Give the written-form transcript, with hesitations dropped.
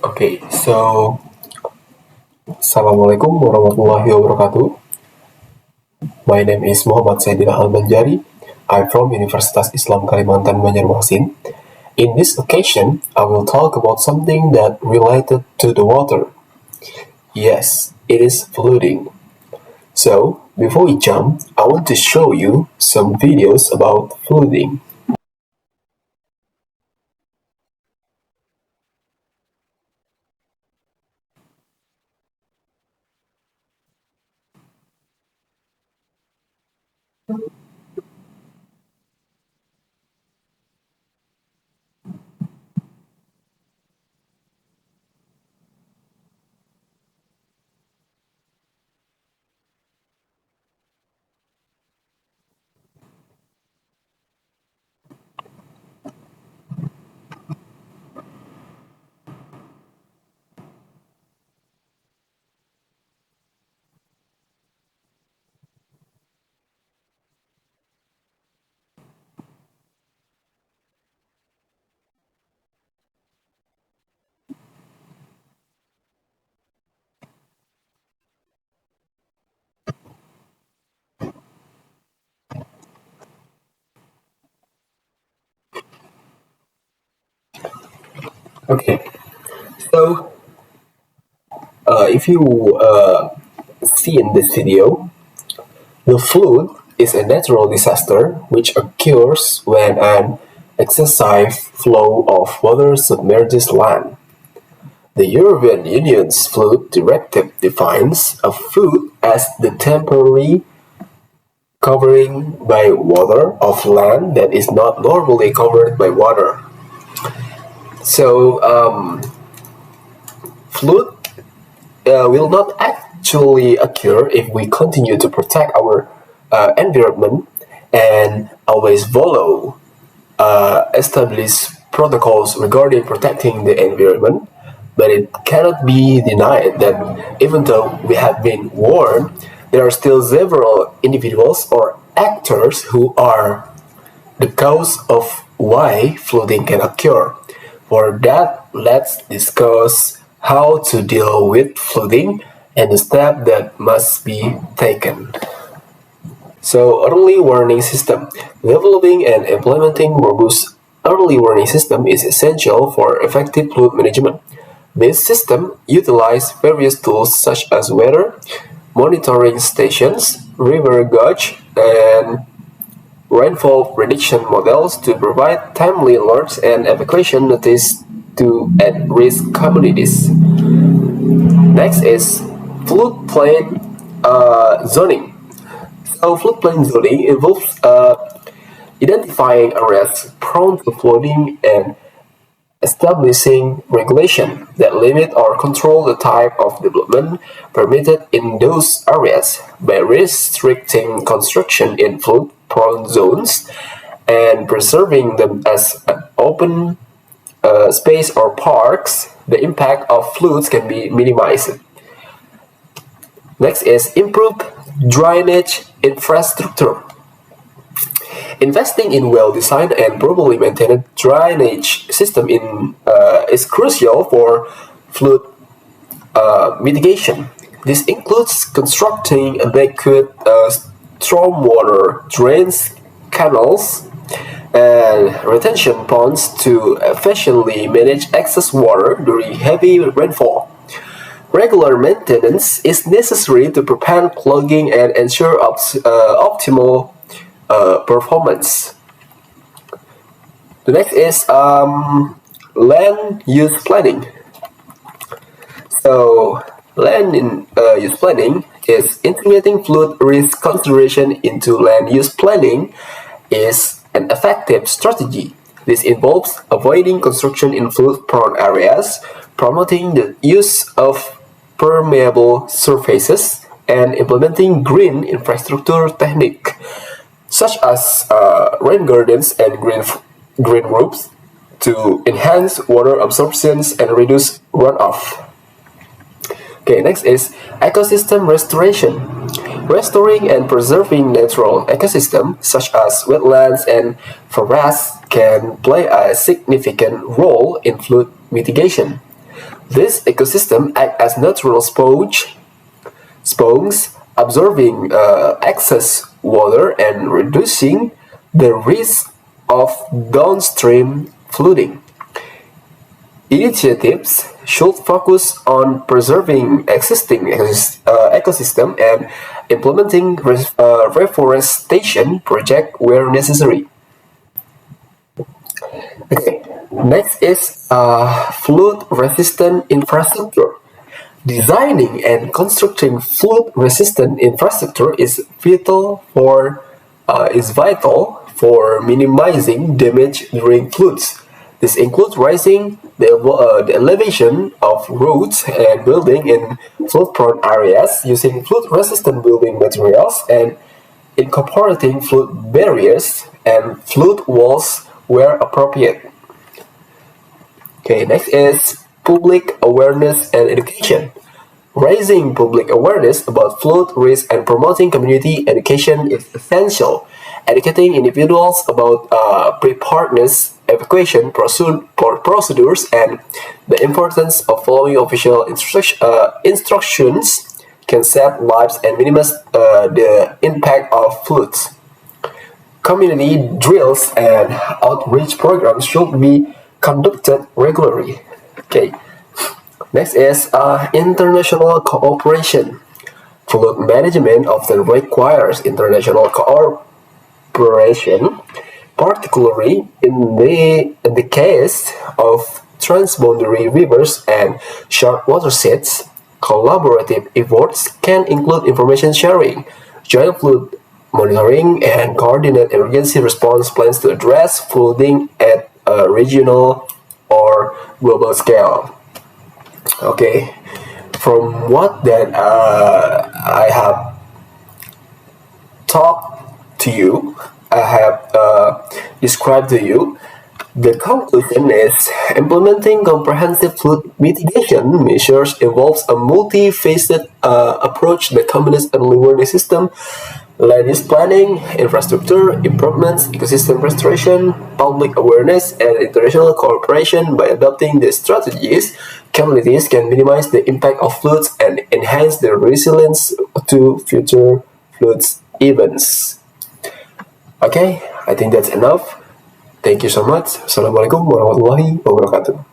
Okay, so Assalamualaikum warahmatullahi wabarakatuh. My name is Muhammad Saidillah Al Banjari. I'm from Universitas Islam Kalimantan Banjarmasin. In this occasion, I will talk about something that related to the water. Yes, it is flooding. So, before we jump, I want to show you some videos about flooding. Okay, so if you see in this video, the flood is a natural disaster which occurs when an excessive flow of water submerges land. The European Union's flood directive defines a flood as the temporary covering by water of land that is not normally covered by water. So, flood will not actually occur if we continue to protect our environment and always follow established protocols regarding protecting the environment. But it cannot be denied that even though we have been warned, there are still several individuals or actors who are the cause of why flooding can occur. For that, let's discuss how to deal with flooding and the steps that must be taken. So, early warning system. Developing and implementing robust early warning system is essential for effective flood management. This system utilizes various tools such as weather monitoring stations, river gauge, and rainfall prediction models to provide timely alerts and evacuation notice to at-risk communities. Next is floodplain zoning. So floodplain zoning involves identifying areas prone to flooding and establishing regulation that limit or control the type of development permitted in those areas by restricting construction in flood-prone zones and preserving them as open space or parks. The impact of floods can be minimized. Next is improved drainage infrastructure. Investing in well-designed and properly maintained drainage system is crucial for flood mitigation. This includes constructing adequate stormwater drains, canals, and retention ponds to efficiently manage excess water during heavy rainfall. Regular maintenance is necessary to prevent clogging and ensure optimal performance. The next is land use planning. So, use planning is integrating flood risk consideration into land use planning is an effective strategy. This involves avoiding construction in flood-prone areas, promoting the use of permeable surfaces, and implementing green infrastructure techniques such as rain gardens and green roofs to enhance water absorption and reduce runoff. Okay, next is ecosystem restoration. Restoring and preserving natural ecosystems such as wetlands and forests can play a significant role in flood mitigation. This ecosystem act as natural sponges, absorbing excess water and reducing the risk of downstream flooding. Initiatives should focus on preserving existing ecosystem and implementing reforestation projects where necessary. Okay, next is flood-resistant infrastructure. Designing and constructing flood-resistant infrastructure is vital for minimizing damage during floods. This includes raising the elevation of roads and building in flood-prone areas, using flood-resistant building materials, and incorporating flood barriers and flood walls where appropriate. Okay, next is public awareness and education. Raising public awareness about flood risk and promoting community education is essential. Educating individuals about preparedness, evacuation procedures, and the importance of following official instructions can save lives and minimize the impact of floods. Community drills and outreach programs should be conducted regularly. Okay. Next is international cooperation. Flood management often requires international cooperation, particularly in the case of transboundary rivers and short watersheds. Collaborative efforts can include information sharing, joint flood monitoring, and coordinate emergency response plans to address flooding at a regional or global scale. Okay, from what that I have talked to you, I have described to you, the conclusion is implementing comprehensive flood mitigation measures involves a multifaceted approach that combines early warning system, land use planning, infrastructure improvements, ecosystem restoration, public awareness, and international cooperation. By adopting these strategies, communities can minimize the impact of floods and enhance their resilience to future floods events. Okay, I think that's enough. Thank you so much. Assalamualaikum warahmatullahi wabarakatuh.